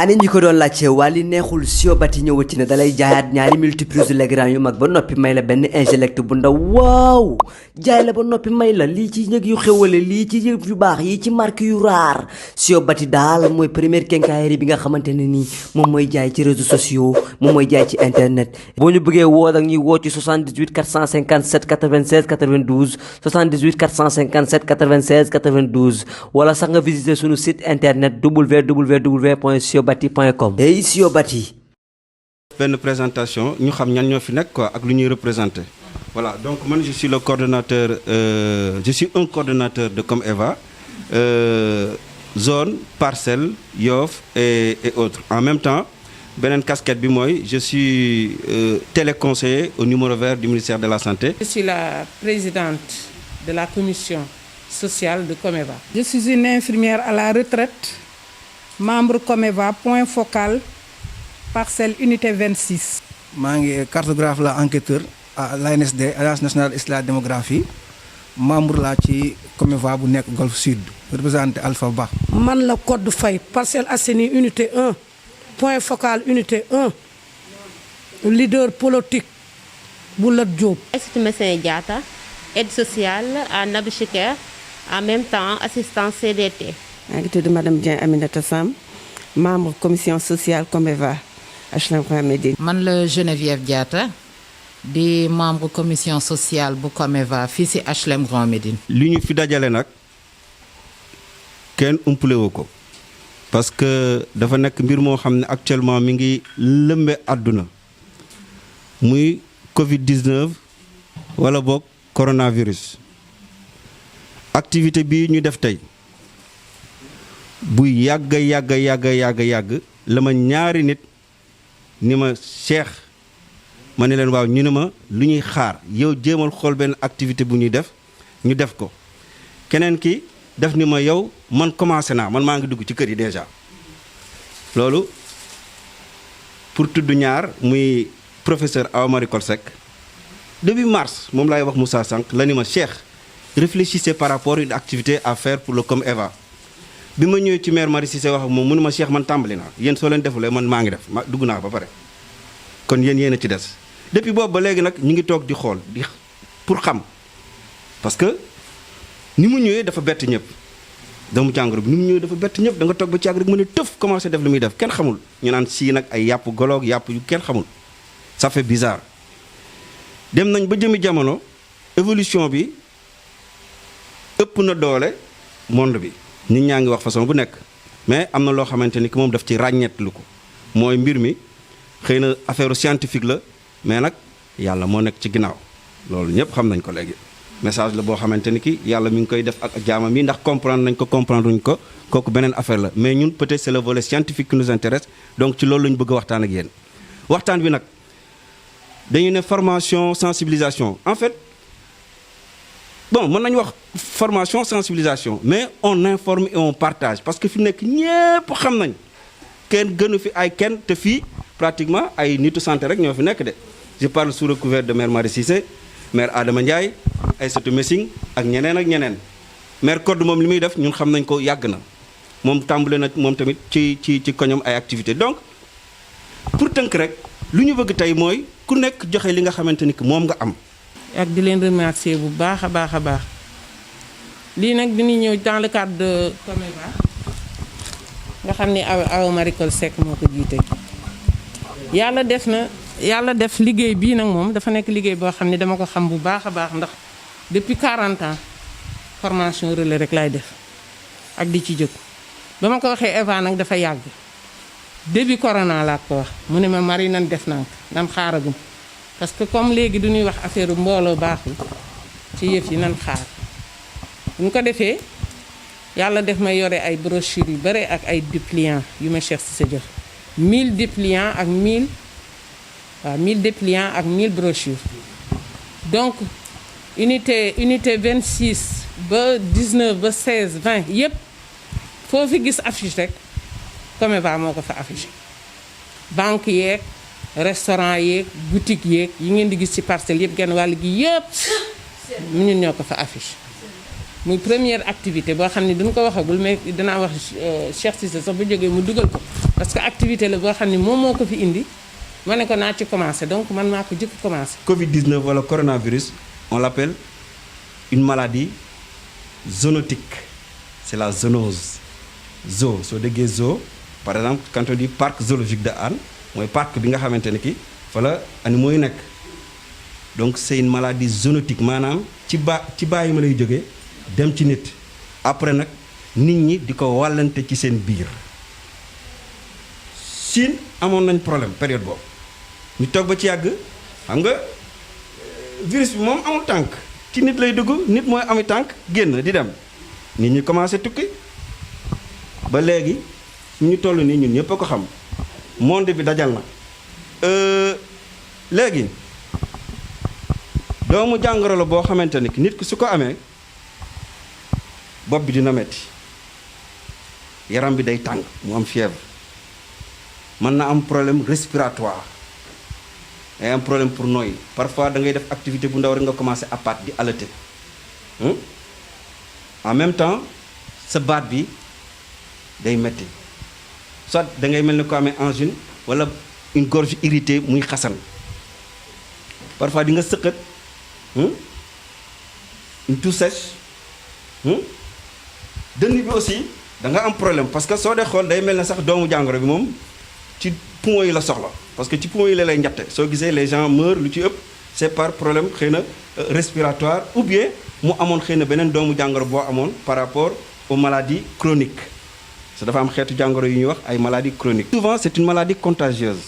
ani ñi ko doon laajte Wally neexul Siobati ñëwati na dalay jaayaat ñaari multiprise Legrand yu mag ba noppi may la benn Ingelect bu ndaw waaw jaay la ba noppi may la lii ci njëg yu xewale lii ci yëf yu baax yi ci marque yu raar Siobati daal mooy première quincaillerie bi nga xamante ne nii moom mooy jaay ci réseaux sociaux moom mooy jaay ci internet. boo ñu bëggee woo ak ñuy woo ci 78 457 96 92 78 457 96 92 wala sax nga visiter suñu site internet www.siobati.com. hey Siobati. benn présentation ñu xam ñan ñoo fi nekk quoi ak lu ñuy représenter. Voilà, donc moi je suis le coordonnateur, je suis un coordonnateur de Comme Eva, zone, parcelle, Yoff et autres. En même temps, benen casquette bi moy, je suis téléconseiller au numéro vert du ministère de la Santé. Je suis la présidente de la commission sociale de Comme Eva. Je suis une infirmière à la retraite, membre Comme Eva, point focal, parcelle unité 26. Je suis cartographe la enquêteur à l'ANSD, Agence nationale de la démographie, membre la ci Comme Eva bu nek Golfe Sud, représenté Alpha Ba. Man la Code Faye, Parcelles Assainies unité 1, point focal unité 1, leader politique Boulat Diop. Institut Messin Diatta, aide sociale à Nabi Choucair, en même temps assistance CDT. Je suis Madame Dieng Aminata Sam, membre commission sociale Comme Eva, HLM Grand Médine. Man la Geneviève Diatta. Di membre commission sociale bu Comme Eva fii ci HLM Grand Médine. li ñu fi dajale nag kenn umpale wu ko parce que dafa nekk mbir moo xam ne actuellement mi ngi lëmbe àdduna muy Covid-19 wala boog coronavirus. activité bi ñu def tey bu yàgg la ma ñaari nit ni ma Cheikh. ma ne leen waaw ñu ne ma lu ñuy xaar yow jéemal xool benn activité bu ñuy def ñu def ko keneen ki def ni ma yow man commencé naa man maa ngi dugg ci kër yi déjà loolu pour tudd ñaar muy professeur Awa Marie Coll Seck début mars moom laay wax Moussa Sànq la ni ma Cheikh réfléchissez par rapport à une activité à faire pour le Comme Eva bi ma ñëwee ci maire Marie Cissé wax ak moom mu ne ma Cheikh man tàmbali naa yéen soo leen defulee man maa ngi def ma dugg naa ba pare kon yéen a ci des depuis boobu ba léegi nag ñu ngi toog di xool di pour xam parce que ni mu ñëwee dafa bett ñëpp doomu jàngoro bi ni mu ñëwee dafa bett ñëpp da nga toog ba ci àgg rek mën a tëf commencé def li muy def kenn xamul ñu naan sii nag ay yàpp goloog yàpp yu kenn xamul ça fait bizarre dem nañ ba jëmi jamono évolution bi ëpp na doole monde bi nit ñaa ngi wax façon bu nekk mais am na loo xamante ni que moom daf ci ràññeetlu ko mooy mbir mi xëy na affaire scientifique la mais nag yàlla moo nekk ci ginnaaw loolu ñëpp xam nañ ko léegi message la boo xamante ni ki yàlla mi ngi koy def ak jaamam yi ndax comprendre nañ ko comprendre wuñ ko kooku beneen affaire la mais ñun peut-être c'est le volet scientifique qui nous intéresse donc ci loolu la ñu bëgg a waxtaan ak yéen waxtaan bi nag dañu ne formation sensibilisation en fait bon mën nañu wax formation sensibilisation mais on informe et on partage parce que fi nekk ñëpp xam nañ kenn gënu fi ay kenn te fii pratiquement ay nitu santé rek ñoo fi nekk de je parle sous le couvert de maire Marie Cissé maire Adama Ndiaye Aïssatou Messing ak ñeneen maire Code moom li muy def ñun xam nañ ko yàgg na moom tàmbale na moom tamit ci koñom ay activité donc pour tënk rek lu ñu bëgg tey mooy ku nekk joxe li nga xamante ni que moom nga am. ak di leen remercier bu baax a baax lii nag dinañ ñëw dans le cadre de Comme Eva nga xam ni Awa Marie Coll Seck moo ko jiite. yàlla def liggéey bii nag moom dafa nekk liggéey boo xam ne dama ko xam bu baax a baax ndax depuis 40 ans formation relais rek laay def ak di ci jóg ba ma ko waxee Eva nag dafa yàgg début corona laa ko wax mu ne ma Marie nan def nan xaaragum parce que comme léegi du ñuy wax affaire mbooloo baaxul ci yëf yi nan xaar bu ñu ko defee yàlla def may yore ay brochures yu bare ak ay dépliants yu ma Cheikh Cissé jox 1000 dépliants ak 1000 dépliants ak 1000 brochures donc unité 26 ba 19 ba 16 20 yëpp foo fi gis affiche rek Comme Eva moo ko fa affiché banque yeeg restaurant yeeg boutique yeeg yi ngeen di gis ci parcelle yëpp genn wàll gi yëpp ñun ñoo ko fa affiché muy première activité boo xam ne duñ ko waxagul mais danaa wax Cheikh Cissé sax bu jógee mu dugal ko parce que activité la boo xam ne moom moo ko fi indi ma ne ko naa ci commencé donc man maa ko jëkk commencé. Covid-19 wala coronavirus on l'appelle une maladie zoonotique c'est la zoonose zoo soo déggee zoo par exemple quand on dit parc zoologique de Hann mooy parc bi nga xamante ne ki fa la animaux yi nekk donc c'est une maladie zoonotique maanaam ci bàyyi ma lay jógee dem ci nit après nag nit ñi di ko wàllante ci seen biir Chine amoon nañ problème période boobu ñu toog ba ci yàgg xam nga virus bi moom amul tànk ci nit lay dugg nit mooy ami tànk génn di dem nit ñi commencé tukki ba léegi ñu toll nii ñun ñëpp a ko xam monde bi dajal na léegi doomu jàngoro la boo xamante ni nit ki su ko amee bopp bi dina metti yaram bi day tàng mu am fièvre mën na am problème respiratoire day am problème pour noyyi parfois da ngay def activité bu ndaw rek nga commencé apat di haleter en même temps sa baat bi day metti soit da ngay mel ni ko amee angine wala une gorge irritée muy xasan parfois di nga sëqat une toux sèche dënn bi aussi da nga am problème parce que soo dee xool day mel ne sax doomu jàngoro bi moom ci poumon yi la soxla parce que ci poumon yi la lay njatte soo gisee les gens meurent lu ci ëpp c'est par problème xëy na respiratoire ou bien mu amoon xëy na beneen doomu jàngoro boo amoon par rapport aux maladies chroniques parce que dafa am xeetu jàngoro yu ñuy wax ay maladies chroniques. Souvent c'est une maladie contagieuse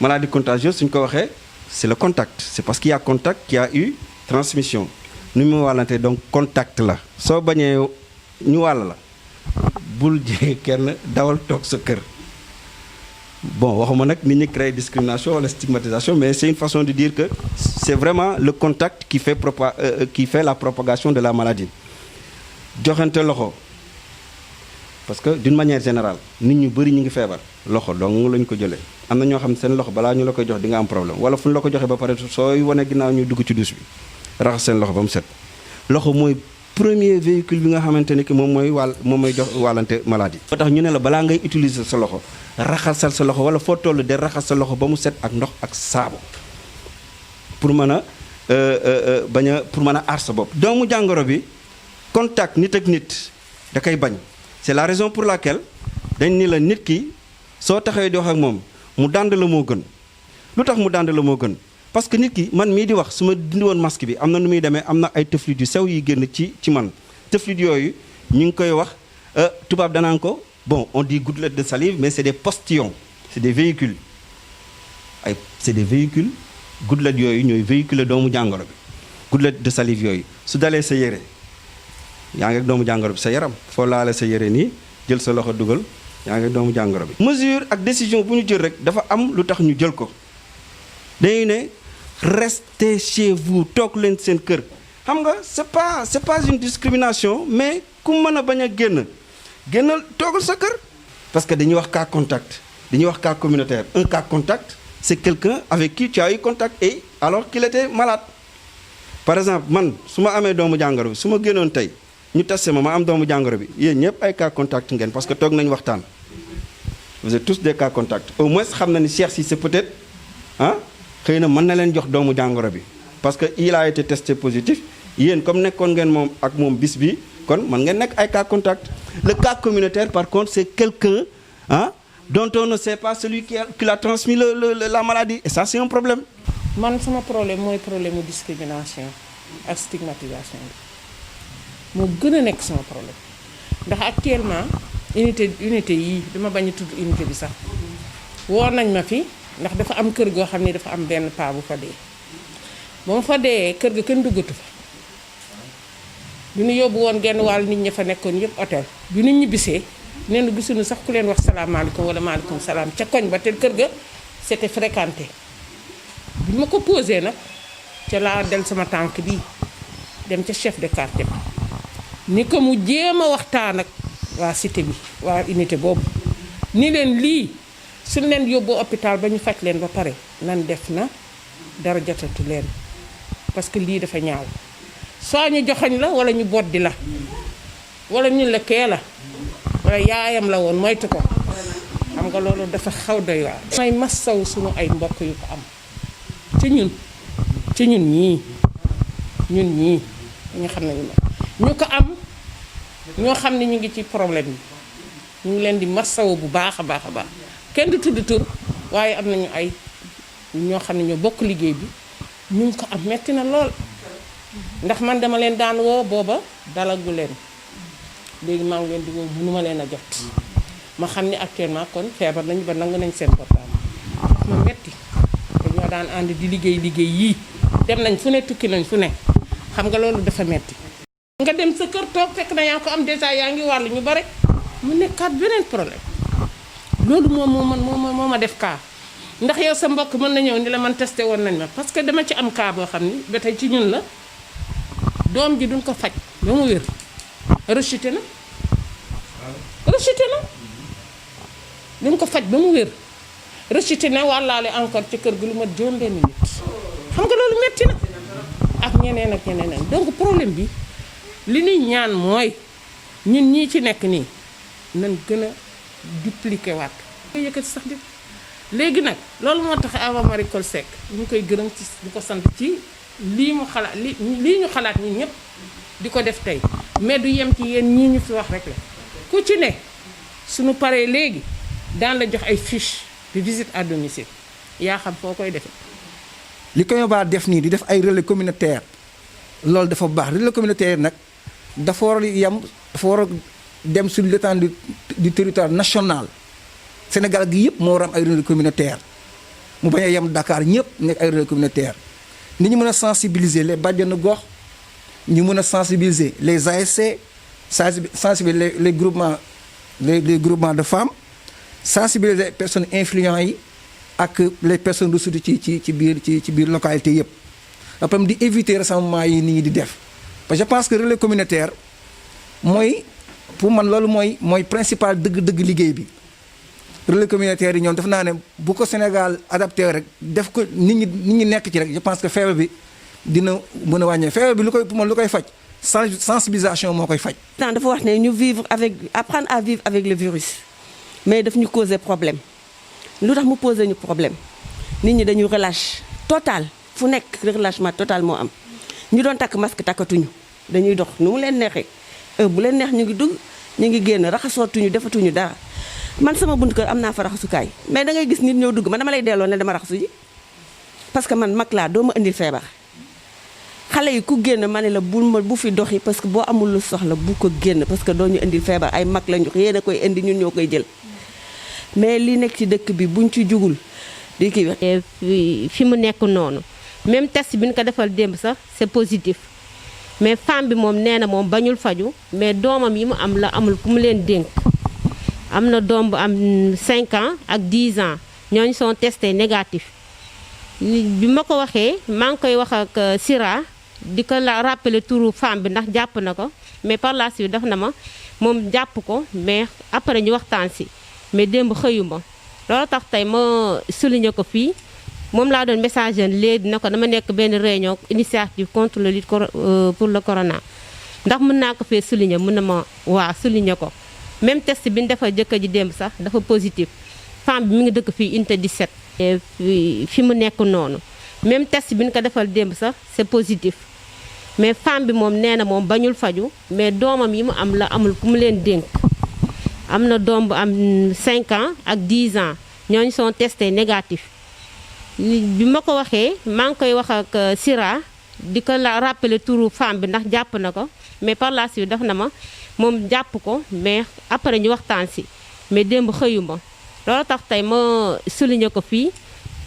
maladie contagieuse suñ ko waxee c'est le contact c'est parce qu'il y a contact qu'il y a eu transmission nu mu wàllante donc contact la soo bañee ñu wàll la bul jege kenn dawal toog sa kër bon waxuma nag nit ñi créer discrimination wala stigmatisation mais c'est une façon de dire que c'est vraiment le contact qui fait la propagation de la maladie joxante loxo parce que d'une manière générale nit ñu bari ñu ngi feebar loxo dong lañ ko jëlee am na ñoo xam ne seen loxo balaa ñu la koy jox di nga am problème wala fu ñu la ko joxee ba pare sooy wane ginnaaw ñu dugg ci douche bi raxas seen loxo ba mu set loxo mooy premier véhicule bi nga xamante ne que moom mooy jox wàllante maladie. ba tax ñu ne la balaa ngay utiliser sa loxo raxasal sa loxo wala foo toll de raxas sa loxo ba mu set ak ndox ak saabu pour mën a pour mën a aar sa bopp. doomu jàngoro bi contact nit ak nit da koy bañ c'est la raison pour laquelle dañ ni la nit ki soo taxawee di wax ak moom mu dànd la moo gën lu tax mu dànd la moo gën. parce que nit ki man mii di wax su ma dindi woon masque bi am na nu muy demee am na ay tëflit yu sew yi génn ci man tëflit yooyu ñu ngi koy wax tubaab danaan ko bon on dit gouttelettes de salive mais c'est des postillons c'est des véhicules c'est des véhicules gouttelettes yooyu ñooy véhiculer doomu jàngoro bi gouttelettes de salive yooyu su dalee sa yére yaa ngi ak doomu jàngoro bi sa yaram foo laale sa yére nii jël sa loxo dugal yaa ngi ak doomu jàngoro bi. mesure ak décision bu ñu jël rek dafa am lu tax ñu jël ko dañuy ne restez chez vous toog leen seen kër xam nga c'est pas une discrimination mais ku mën a bañ a génnal toogal sa kër. parce que dañuy wax cas contact dañuy wax cas communautaire un cas contact c'est quelqu'un avec qui tu as eu contact et alors qu'il était malade par exemple man su ma amee doomu jàngoro bi su ma génnoon tey ñu testé ma am doomu jàngoro bi yéen ñëpp ay cas contact ngeen parce que toog nañu waxtaan vous êtes tous des cas contact au moins xam na ni Cheikh Cissé peut-être xëy na mën na leen jox doomu jàngoro bi parce que il a été testé positif yéen comme nekkoon ngeen moom ak moom bis bi kon mën ngeen nekk ay cas contact. Le cas communautaire par contre c'est quelqu'un dont on ne sait pas celui qui l'a transmis la maladie et ça c'est un problème. man sama problème mooy problème mu discrimination ak stigmatisation bi moo gën a nekk sama problème ndax actuellement unité yii dama bañ a tudd unité bi sax woo nañ ma fi. ndax dafa am kër goo xam ne dafa am benn paa bu fa dee ba mu fa dee kër ga kenn duggatu fa bi ñu yóbbu woon genn wàll nit ña fa nekkoon yëpp hôtel bi nit ñi bisee nee na gisuñu sax ku leen wax salaamaaleykum wala maaleykum salaam ca koñ ba te kër ga c'était fréquenté bi ma ko posé nag ca laa del sama tànk bii dem ca chef de quartier bi ni ko mu jéem a waxtaan ak waa cité bi waa unité boobu ni leen lii suñ leen yóbbu hôpital ba ñu faj leen ba pare nan def na dara jotatu leen parce que lii dafa ñaaw soo ñu joxoñ la wala ñu boddi la wala ñun la kee la wala yaayam la woon moytu ko xam nga loolu dafa xaw doy waar. may massaw suñu ay mbokk yu ko am ci ñun ñii ñu xam ne ñu ko am ñoo xam ne ñu ngi ci problème yi ñu ngi leen di massaw bu baax a baax a baax kenn du tudd tur waaye am nañu ay ñoo xam ne ñoo bokk liggéey bi ñu ngi ko am metti na lool ndax man dama leen daan woo booba dalagu leen léegi maa ngi leen di woo mënuma leen a jot ma xam ne actuellement kon feebar nañu ba nangu nañ seen portable ma metti te ñoo daan ànd di liggéey yii dem nañ fu ne tukki nañ fu ne xam nga loolu dafa metti nga dem sa kër toog fekk na yaa ko am déjà yaa ngi wàllu ñu bare mu nekkaat beneen problème loolu moo ma def cas ndax yow sa mbokk mën na ñëw ni la man testé woon nañ ma parce que dama ci am cas boo xam ni ba tey ci ñun la doom ji duñ ko faj ba mu wér rechuté na duñ ko faj ba mu wér rechuté na wàllaale encore ci kër gi lu mat juróom benn nit xam nga loolu metti na ak ñeneen donc problème bi li ñuy ñaan mooy ñun ñii ci nekk nii nañ gën a dupliquer waat yëkkati sax di léegi nag loolu moo tax Awa Marie Coll Seck ñu koy gërëm ci di ko sant ci lii mu xalaat lii ñu xalaat ñun ñëpp di ko def tey mais du yem ci yéen ñii ñu fi wax rek la ku ci ne suñu paree léegi daan la jox ay fiche de visite à domicile yaa xam foo koy defee. li Comeva def nii di def ay relais communautaire loolu dafa baax relais communautaire nag dafa war a dem sur l'étendue du territoire national Sénégal gi yëpp moo war a am ay relais communautaire mu bañ a yem Dakar ñëpp nekk ay relais communautaire ni ñu mën a sensibiliser les bàjjenu gox ñu mën a sensibiliser les ASC sensibiliser les groupements de femmes sensibiliser les personnes influentes yi ak les personnes ressources ci biir localité yëpp après di éviter rassemblement yi nit ñi di def parce que je pense que relais communautaire mooy pour man loolu mooy principal dëgg liggéey bi relais communautaire yi ñoom def naa ne bu ko Sénégal adapté rek def ko nit ñi nekk ci rek je pense que feebar bi dina mën a wàññee feebar bi lu koy faj sensibilisation moo koy faj. dafa wax ne ñu apprendre à vivre avec le virus mais daf ñu causer problème lu tax mu poser ñu problème nit ñi dañu relâche total fu nekk relâchement total moo am ñu doon takk masque takkatuñu dañuy dox nu mu leen neexee bu leen neex ñu ngi dugg ñu ngi génn raxasootuñu defatuñu dara man sama bunt kër am naa fa raxasukaay mais da ngay gis nit ñëw dugg man dama lay delloo ne dama raxasu ji parce que man mag laa doo ma indil feebar xale yi ku génn ma ne la bu fi doxi parce que boo amul lu soxla bu ko génn parce que doo ñu indil feebar ay mag lañu yéen a koy indi ñun ñoo koy jël mais li nekk ci dëkk bi buñ ci jugul di kii wax fi mu nekk noonu même test bi ñu ko defal démb sax c'est positif mais femme bi moom nee na moom bañul faju mais doomam yi mu am la amul ku mu leen dénk am na doom bu am 5 ans ak 10 ans ñooñu sont testés négatif bi ma ko waxee maa ngi koy wax ak Sira di ko la rappeler turu femme bi ndax jàpp na ko mais par la suite daf na ma moom jàpp ko mais après ñu waxtaan si mais démb xëyuma loolu tax tey ma souligner ko fii moom laa doon message léegi na ko dama nekk benn réunion initiative contre le lutte pour le corona ndax mën naa ko fee souligner mën na ma waa souligner ko même test bi ñu defal jëkkër ji démb sax dafa positif femme bi mi ngi dëkk fii unité 17 fi mu nekk noonu même test bi ñu ko defal démb sax c'est positif mais femme bi moom nee na moom bañul faju mais doomam yi mu am la amul ku mu leen dénk am na doom bu am 5 ans ak 10 ans ñooñu sont testés négatif bi ma ko waxee maa ngi koy wax ak Sira di ko la rappeler turu femme bi ndax jàpp na ko mais par la suite daf na ma moom jàpp ko mais après ñu waxtaan si mais démb xëyuma loolu tax tey ma souligner ko fii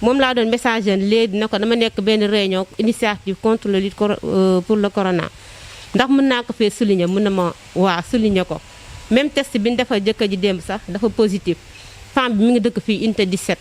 moom laa doon message léegi na ko dama nekk benn réunion initiative contre le lutte pour le corona ndax mën naa ko fee souligner mën na ma waa souligner ko même test bi ñu defal jëkkër ji démb sax dafa positif femme bi mi ngi dëkk fii unité 17